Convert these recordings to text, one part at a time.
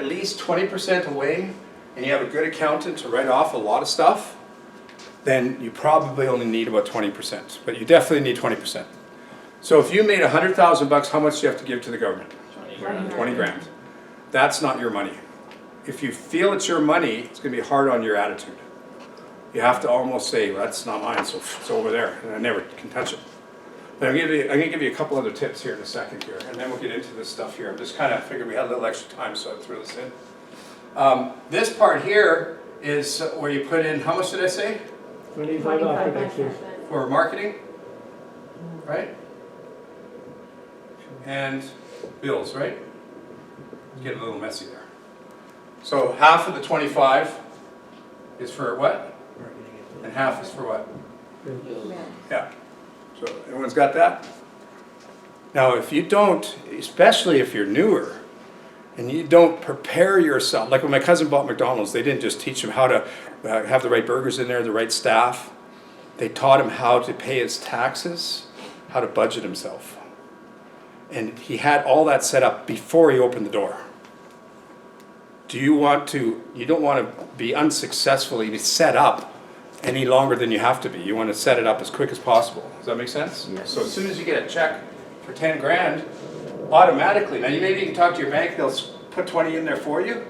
at least 20% away and you have a good accountant to write off a lot of stuff, then you probably only need about 20%, but you definitely need 20%. So if you made $100,000, how much do you have to give to the government? 20 grand. That's not your money. If you feel it's your money, it's going to be hard on your attitude. You have to almost say, well, that's not mine, so it's over there, and I never can touch it. But I'm going to give you a couple other tips here in a second here, and then we'll get into this stuff here. I'm just kind of figured we had a little extra time, so I threw this in. This part here is where you put in, how much did I say? 25 after taxes. For marketing, right? And bills, right? Get a little messy there. So half of the 25 is for what? And half is for what? Yeah. So everyone's got that? Now if you don't, especially if you're newer, and you don't prepare yourself, like when my cousin bought McDonald's, they didn't just teach him how to have the right burgers in there, the right staff. They taught him how to pay his taxes, how to budget himself. And he had all that set up before he opened the door. You don't want to be unsuccessfully set up any longer than you have to be. You want to set it up as quick as possible. Does that make sense? Yes. So as soon as you get a check for 10 grand, automatically, now you maybe can talk to your bank, they'll put 20 in there for you.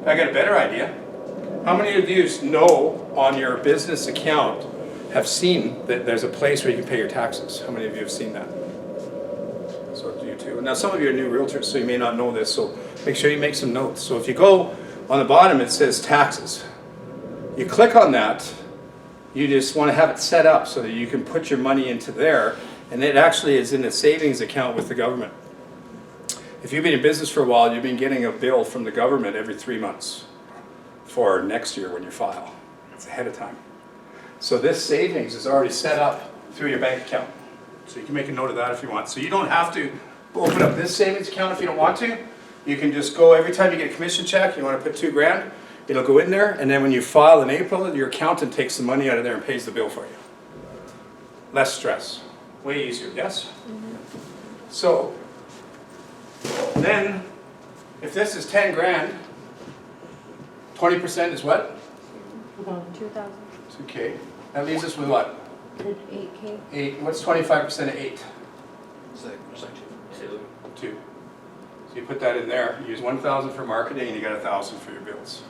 I got a better idea. How many of you know on your business account have seen that there's a place where you can pay your taxes? How many of you have seen that? So do you too. Now some of you are new realtors, so you may not know this, so make sure you make some notes. So if you go on the bottom, it says taxes. You click on that, you just want to have it set up so that you can put your money into there, and it actually is in a savings account with the government. If you've been in business for a while, you've been getting a bill from the government every 3 months for next year when you file. It's ahead of time. So this savings is already set up through your bank account. So you can make a note of that if you want. So you don't have to open up this savings account if you don't want to. You can just go every time you get a commission check, you want to put 2 grand, it'll go in there, and then when you file in April, your accountant takes the money out of there and pays the bill for you. Less stress. Way easier, yes? So then, if this is 10 grand, 20% is what? 2,000. 2K. That leaves us with what? 8K. 8. What's 25% of 8? It's like 2. 2. So you put that in there. You use 1,000 for marketing, and you got 1,000 for your bills.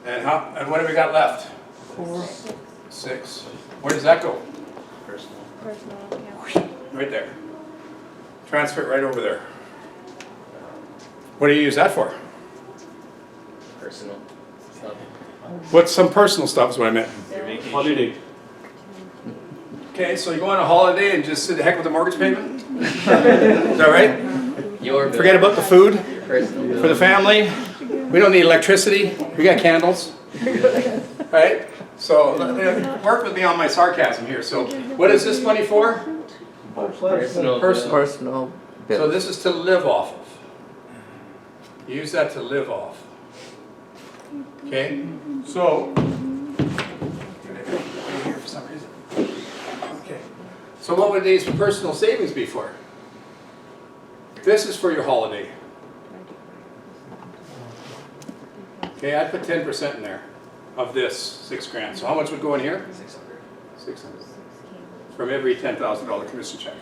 And what have we got left? 4. 6. Where does that go? Personal account. Right there. Transfer it right over there. What do you use that for? Personal stuff. What's some personal stuff is what I meant. Your vacation. Holiday. Okay, so you go on a holiday and just sit the heck with the mortgage payment? Is that right? Your Forget about the food Your personal. for the family. We don't need electricity. We got candles. Right? So work with me on my sarcasm here. So what is this money for? Personal. Personal. So this is to live off of. Use that to live off. Okay? So here for some reason. Okay. So what would these personal savings be for? This is for your holiday. Okay, I'd put 10% in there of this 6 grand. So how much would go in here? 600. 600. From every $10,000 commission check.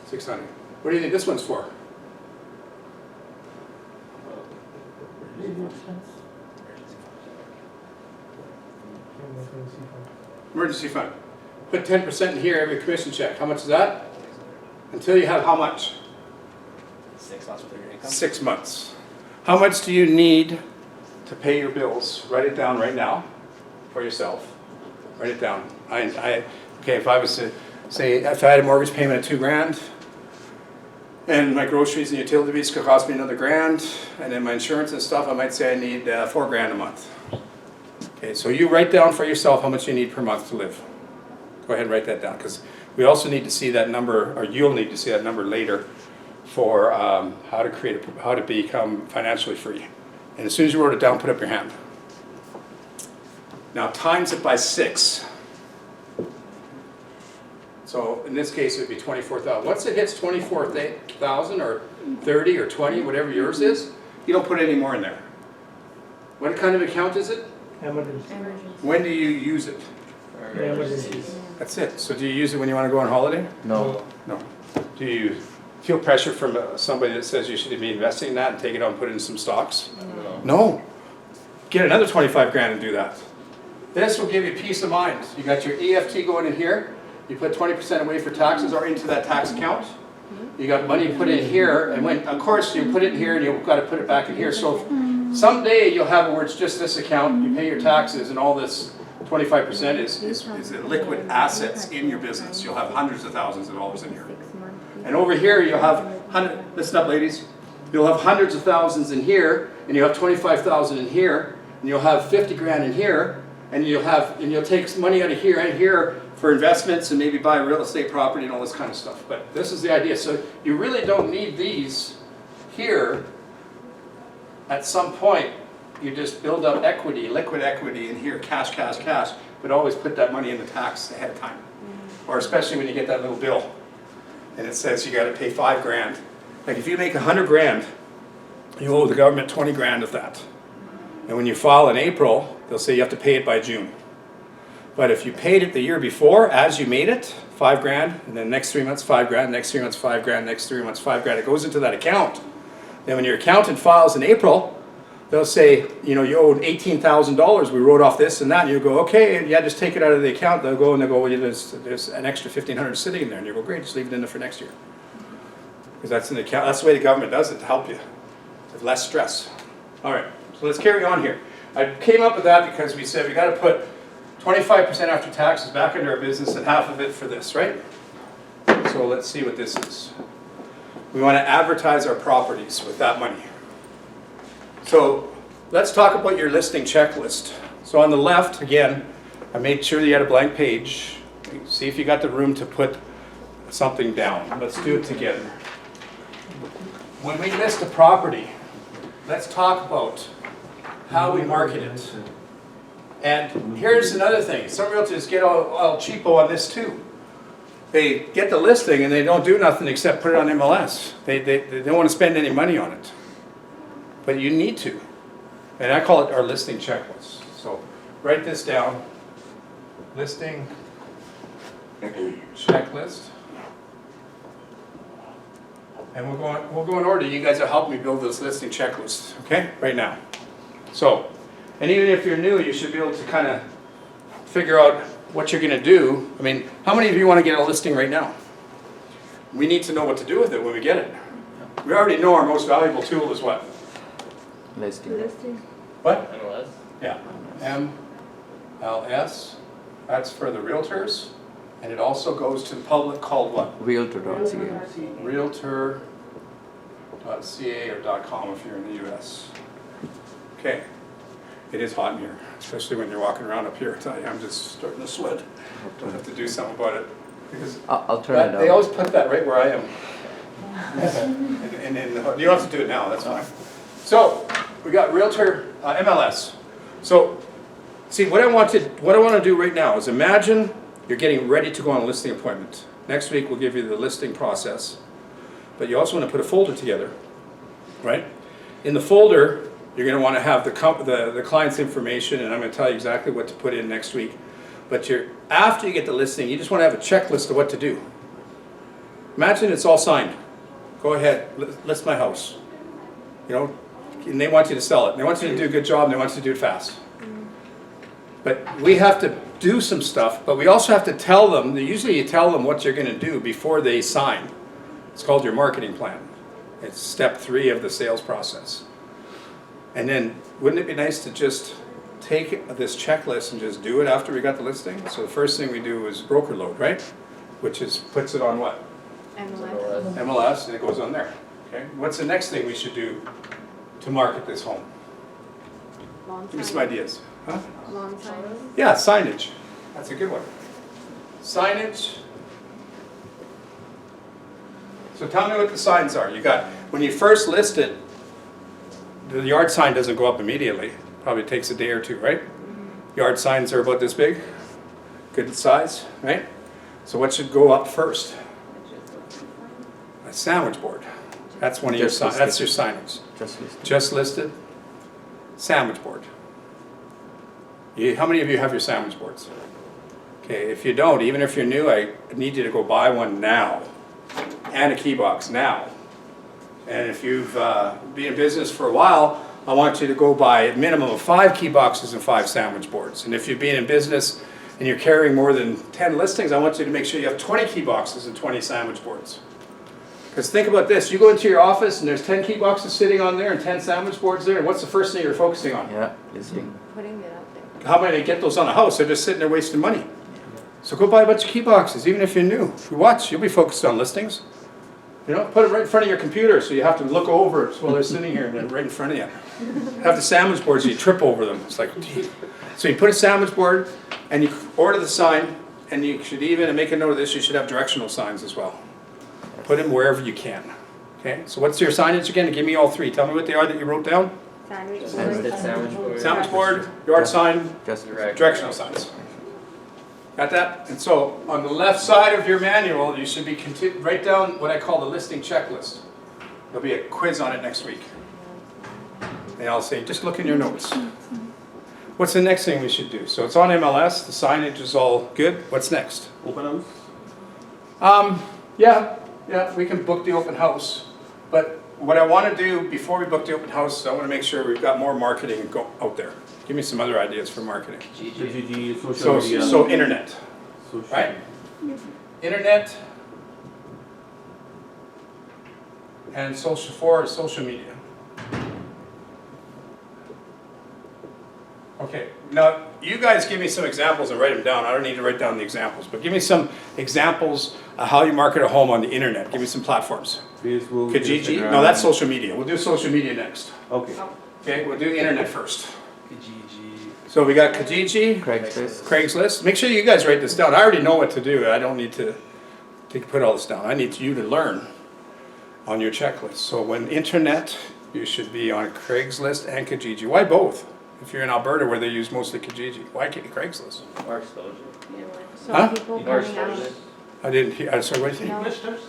600. What do you think this one's for? Emergency fund. Put 10% in here every commission check. How much is that? Until you have how much? 6 months with your income. 6 months. How much do you need to pay your bills? Write it down right now for yourself. Write it down. Okay, if I was to say, if I had a mortgage payment of 2 grand, and my groceries and utility bills could cost me another grand, and then my insurance and stuff, I might say I need 4 grand a month. Okay, so you write down for yourself how much you need per month to live. Go ahead and write that down, because we also need to see that number, or you'll need to see that number later for how to become financially free. And as soon as you wrote it down, put up your hand. Now times it by 6. So in this case, it would be 24,000. Once it hits 24,000 or 30 or 20, whatever yours is, you don't put any more in there. What kind of account is it? Emergency. Emergency. When do you use it? For Emergencies. That's it. So do you use it when you want to go on holiday? No. No. Do you feel pressure from somebody that says you should be investing in that and take it out and put it in some stocks? No. No. Get another 25 grand and do that. This will give you peace of mind. You got your EFT going in here. You put 20% away for taxes or into that tax account. You got money put in here, and when, of course, you put it in here and you've got to put it back in here. So someday you'll have where it's just this account, you pay your taxes, and all this 25% is liquid assets in your business. You'll have hundreds of thousands of dollars in here. And over here, you'll have, listen up ladies, you'll have hundreds of thousands in here, and you'll have 25,000 in here, and you'll have 50 grand in here, and you'll take some money out of here and here for investments and maybe buy real estate property and all this kind of stuff. But this is the idea. So you really don't need these here. At some point, you just build up equity, liquid equity in here, cash, cash, cash, but always put that money in the tax ahead of time. Or especially when you get that little bill and it says you got to pay 5 grand. Like if you make 100 grand, you owe the government 20 grand of that. And when you file in April, they'll say you have to pay it by June. But if you paid it the year before, as you made it, 5 grand, and then next 3 months 5 grand, next 3 months 5 grand, next 3 months 5 grand, it goes into that account. Then when your accountant files in April, they'll say, you owed $18,000, we wrote off this and that, and you go, okay, yeah, just take it out of the account. They'll go and they'll go, well, there's an extra $1,500 sitting in there, and you go, great, just leave it in there for next year. Because that's in the account, that's the way the government does it, to help you, with less stress. All right, so let's carry on here. I came up with that because we said we got to put 25% after taxes back into our business and half of it for this, right? So let's see what this is. We want to advertise our properties with that money. So let's talk about your listing checklist. So on the left, again, I made sure that you had a blank page. See if you got the room to put something down. Let's do it together. When we list a property, let's talk about how we market it. And here's another thing. Some realtors get all cheapo on this too. They get the listing and they don't do nothing except put it on MLS. They don't want to spend any money on it. But you need to. And I call it our listing checklist. So write this down. Listing checklist. And we'll go in order. You guys will help me build this listing checklist, okay? Right now. So, and even if you're new, you should be able to kind of figure out what you're going to do. I mean, how many of you want to get a listing right now? We need to know what to do with it when we get it. We already know our most valuable tool is what? Listing. What? MLS. Yeah. MLS. That's for the realtors. And it also goes to the public called what? Realtor.ca. Realtor.ca or .com if you're in the US. Okay. It is hot in here, especially when you're walking around up here. I tell you, I'm just starting to sweat. I'll have to do something about it. Because I'll turn it they on. always put that right where I am. and you don't have to do it now, that's fine. So, we got Realtor MLS. So, see, what I want to do right now is imagine you're getting ready to go on a listing appointment. Next week we'll give you the listing process. But you also want to put a folder together, right? In the folder, you're going to want to have the client's information, and I'm going to tell you exactly what to put in next week. But after you get the listing, you just want to have a checklist of what to do. Imagine it's all signed. Go ahead, list my house. And they want you to sell it. They want you to do a good job, and they want you to do it fast. But we have to do some stuff, but we also have to tell them, usually you tell them what you're going to do before they sign. It's called your marketing plan. It's step 3 of the sales process. And then, wouldn't it be nice to just take this checklist and just do it after we got the listing? So the first thing we do is broker load, right? Which puts it on what? MLS. MLS, and it goes on there. Okay. What's the next thing we should do to market this home? Lawn Give me some signs. ideas. Huh? Lawn signs. Yeah, signage. That's a good one. Signage. So tell me what the signs are. You got, when you first list it, the yard sign doesn't go up immediately. Probably takes a day or two, right? Yard signs are about this big. Good size, right? So what should go up first? A sandwich board. That's one of your, Just that's listed. your signage. Just listed. Just listed. Sandwich board. How many of you have your sandwich boards? Okay, if you don't, even if you're new, I need you to go buy one now. And a key box now. And if you've been in business for a while, I want you to go buy a minimum of 5 key boxes and 5 sandwich boards. And if you've been in business and you're carrying more than 10 listings, I want you to make sure you have 20 key boxes and 20 sandwich boards. Because think about this, you go into your office and there's 10 key boxes sitting on there and 10 sandwich boards there, and what's the first thing you're focusing on? Yeah, listing. Putting it out there. How many get those on a house? They're just sitting there wasting money. So go buy a bunch of key boxes, even if you're new. If you watch, you'll be focused on listings. You know, put it right in front of your computer so you have to look over it while they're sitting here and they're right in front of you. Have the sandwich boards, you trip over them. It's like, gee. So you put a sandwich board and you order the sign, and you should even, and make a note of this, you should have directional signs as well. Put them wherever you can. Okay, so what's your signage again? Give me all 3. Tell me what they are that you wrote down. Sandwich board. Sandwich board. Sandwich board, yard sign, Just directional signs. Got that? And so on the left side of your manual, you should be write down what I call the listing checklist. There'll be a quiz on it next week. And I'll say, just look in your notes. What's the next thing we should do? So it's on MLS, the signage is all good. What's next? Open house? Yeah, we can book the open house. But what I want to do before we book the open house, I want to make sure we've got more marketing out there. Give me some other ideas for marketing. GG, social media. So internet, Social right? Internet and social media. Okay, now you guys give me some examples and write them down. I don't need to write down the examples, but give me some examples of how you market a home on the internet. Give me some platforms. Facebook, Kijiji? Instagram. No, that's social media. We'll do social media next. Okay. Okay, we'll do internet first. Kijiji. So we got Kijiji, Craigslist. Craigslist. Make sure you guys write this down. I already know what to do. I don't need to put all this down. I need you to learn on your checklist. So when internet, you should be on Craigslist and Kijiji. Why both? If you're in Alberta where they use mostly Kijiji, why can't Craigslist? More exposure. So Huh? people More coming out. exposure. I didn't hear, I'm sorry, what did you No, think?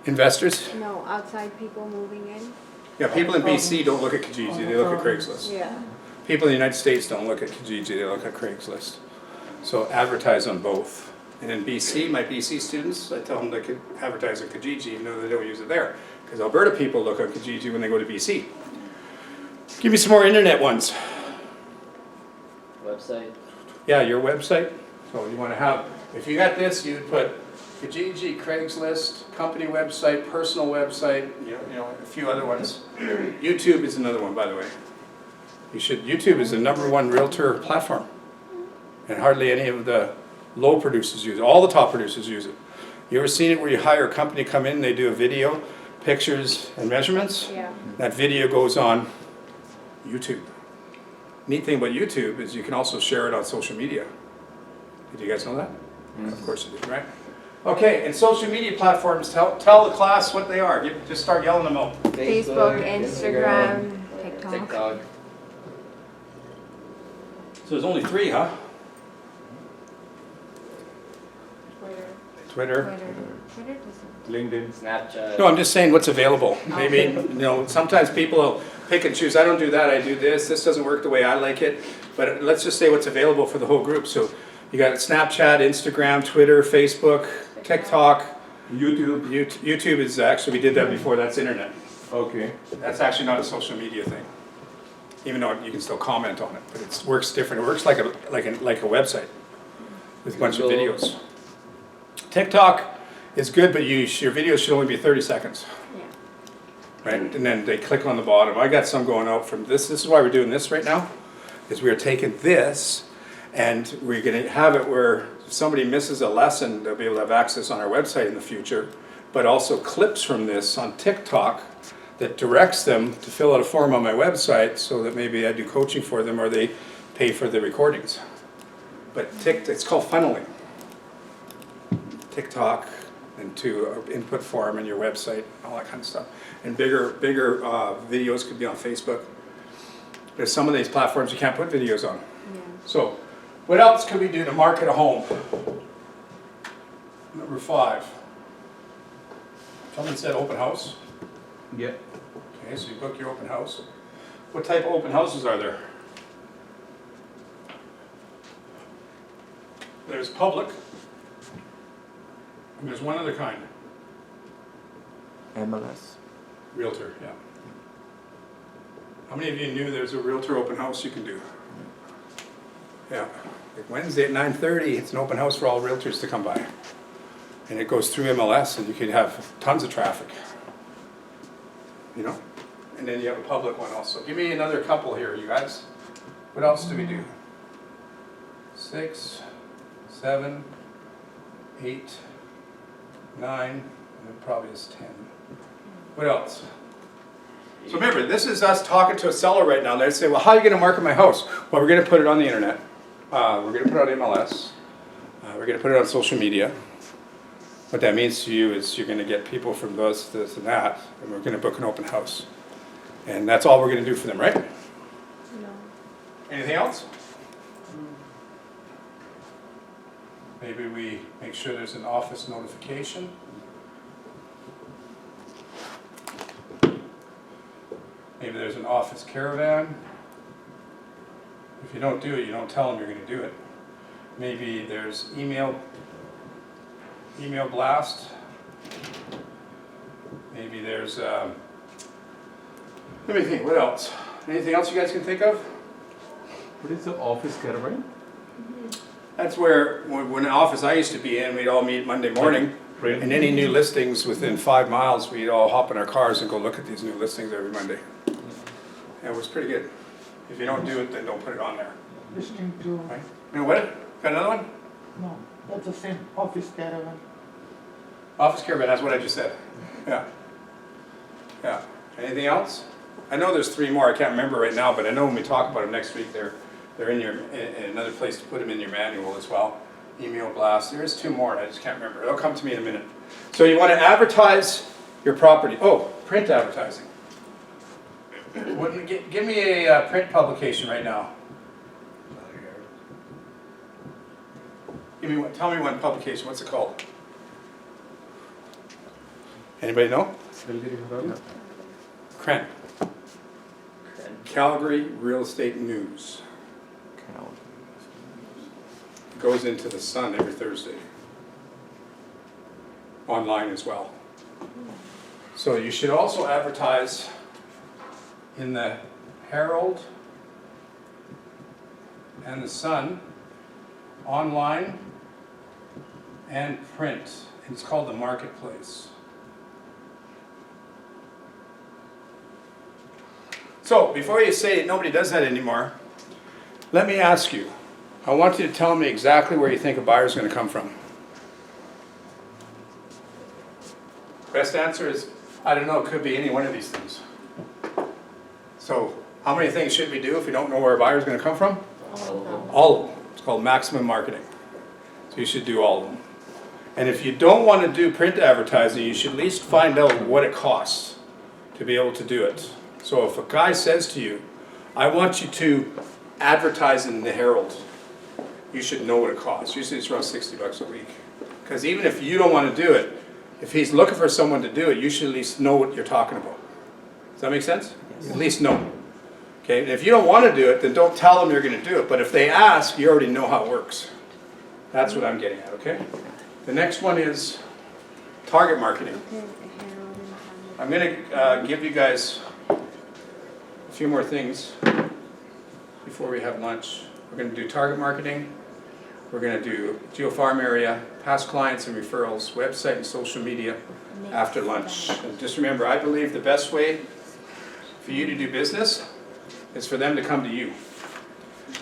Investors? no, outside people moving in. Yeah, people in BC don't look at Kijiji, they look at Craigslist. Yeah. People in the United States don't look at Kijiji, they look at Craigslist. So advertise on both. And in BC, my BC students, I tell them they could advertise on Kijiji even though they don't use it there. Because Alberta people look on Kijiji when they go to BC. Give me some more internet ones. Website. Yeah, your website. So you want to have, if you got this, you'd put Kijiji, Craigslist, company website, personal website, you know, a few other ones. YouTube is another one, by the way. YouTube is the #1 realtor platform. And hardly any of the low producers use it. All the top producers use it. You ever seen it where you hire a company to come in, they do a video, pictures, and measurements? Yeah. That video goes on YouTube. Neat thing about YouTube is you can also share it on social media. Did you guys know that? Of course you did, right? Okay, and social media platforms, tell the class what they are. Just start yelling them out. Facebook, Instagram, TikTok. TikTok. So there's only 3, huh? Twitter. Twitter. Twitter doesn't. LinkedIn. Snapchat. No, I'm just saying what's available. Maybe, sometimes people will pick and choose. I don't do that, I do this. This doesn't work the way I like it. But let's just say what's available for the whole group. So you got Snapchat, Instagram, Twitter, Facebook, TikTok. YouTube. YouTube is actually, we did that before, that's internet. Okay. That's actually not a social media thing. Even though you can still comment on it, but it works different. It works like a website with a bunch of Google. videos. TikTok is good, but your videos should only be 30 seconds. Yeah. Right, and then they click on the bottom. I got some going out from this. This is why we're doing this right now, is we're taking this and we're going to have it where if somebody misses a lesson, they'll be able to have access on our website in the future, but also clips from this on TikTok that directs them to fill out a form on my website so that maybe I do coaching for them or they pay for the recordings. But it's called funneling. TikTok and to input form in your website, all that kind of stuff. And bigger videos could be on Facebook. There's some of these platforms you can't put videos on. Yeah. So, what else could we do to market a home? Number 5. Someone said open house. Yeah. Okay, so you book your open house. What type of open houses are there? There's public, and there's one other kind, MLS. realtor, yeah. How many of you knew there's a realtor open house you can do? Yeah, like Wednesday at 9:30, it's an open house for all realtors to come by. And it goes through MLS and you can have tons of traffic. You know? And then you have a public one also. Give me another couple here, you guys. What else do we do? 6, 7, 8, 9, and it probably is 10. What else? So remember, this is us talking to a seller right now. They say, well, how are you going to market my house? Well, we're going to put it on the internet. We're going to put it on MLS. We're going to put it on social media. What that means to you is you're going to get people from this, and we're going to book an open house. And that's all we're going to do for them, right? No. Anything else? Maybe we make sure there's an office notification. Maybe there's an office caravan. If you don't do it, you don't tell them you're going to do it. Maybe there's email blast. Maybe there's, let me think, what else? Anything else you guys can think of? What is the office caravan? That's where, when the office I used to be in, we'd all meet Monday morning. Right. And any new listings within 5 miles, we'd all hop in our cars and go look at these new listings every Monday. And it was pretty good. If you don't do it, then don't put it on there. Listening to, Right? You know what? Got another one? no, that's the same, office caravan. Office caravan, that's what I just said. Yeah. Yeah. Anything else? I know there's 3 more, I can't remember right now, but I know when we talk about them next week, they're in another place to put them in your manual as well. Email blast, there's 2 more, I just can't remember. It'll come to me in a minute. So you want to advertise your property. Oh, print advertising. Give me a print publication right now. Tell me one publication, what's it called? Anybody know? CREN. Calgary Real Estate News. It goes into the Sun every Thursday. Online as well. So you should also advertise in the Herald and the Sun, online and print. It's called the Marketplace. So before you say nobody does that anymore, let me ask you. I want you to tell me exactly where you think a buyer is going to come from. Best answer is, I don't know, it could be any one of these things. So how many things should we do if we don't know where a buyer is going to come from? All of them. It's called maximum marketing. So you should do all of them. And if you don't want to do print advertising, you should at least find out what it costs to be able to do it. So if a guy says to you, I want you to advertise in the Herald, you should know what it costs. Usually it's around $60 a week. Because even if you don't want to do it, if he's looking for someone to do it, you should at least know what you're talking about. Does that make sense? Yes. At least know. Okay, and if you don't want to do it, then don't tell them you're going to do it. But if they ask, you already know how it works. That's what I'm getting at, okay? The next one is target marketing. I'm going to give you guys a few more things before we have lunch. We're going to do target marketing. We're going to do geofarm area, past clients and referrals, website and social media after lunch. And just remember, I believe the best way for you to do business is for them to come to you.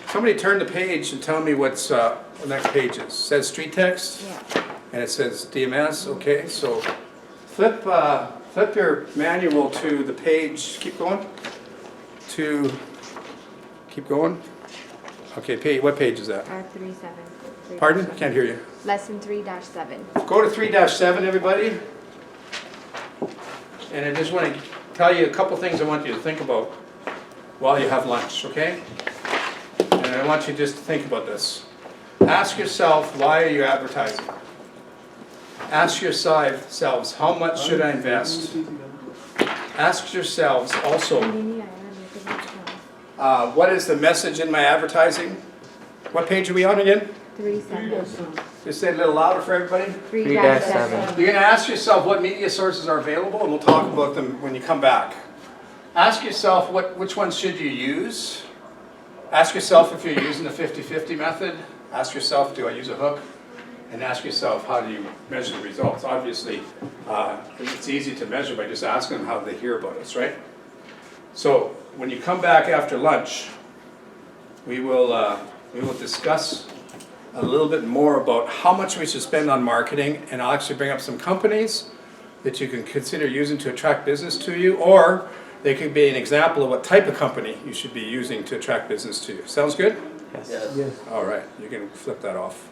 Somebody turn the page and tell me what's the next page is. It says street text, Yeah. and it says DMS. Okay, so flip your manual to the page. Keep going. Keep going. Okay, what page is that? 3-7. Pardon? I can't hear you. Lesson 3-7. Go to 3-7, everybody. And I just want to tell you a couple things I want you to think about while you have lunch, okay? And I want you just to think about this. Ask yourself, why are you advertising? Ask yourselves, how much should I invest? ask yourselves also, what is the message in my advertising? What page are we on again? 3-7. Just say it a little louder for everybody. 3-7. You're gonna ask yourself what media sources are available, and we'll talk about them when you come back. Ask yourself which ones should you use. Ask yourself if you're using the 50-50 method. Ask yourself, do I use a hook? And ask yourself, how do you measure the results? Obviously, it's easy to measure by just asking them how they hear about us, right? So when you come back after lunch, we will discuss a little bit more about how much we should spend on marketing, and I'll actually bring up some companies that you can consider using to attract business to you, or they could be an example of what type of company you should be using to attract business to you. Sounds good? Yes. Yes. Yes. All right, you can flip that off.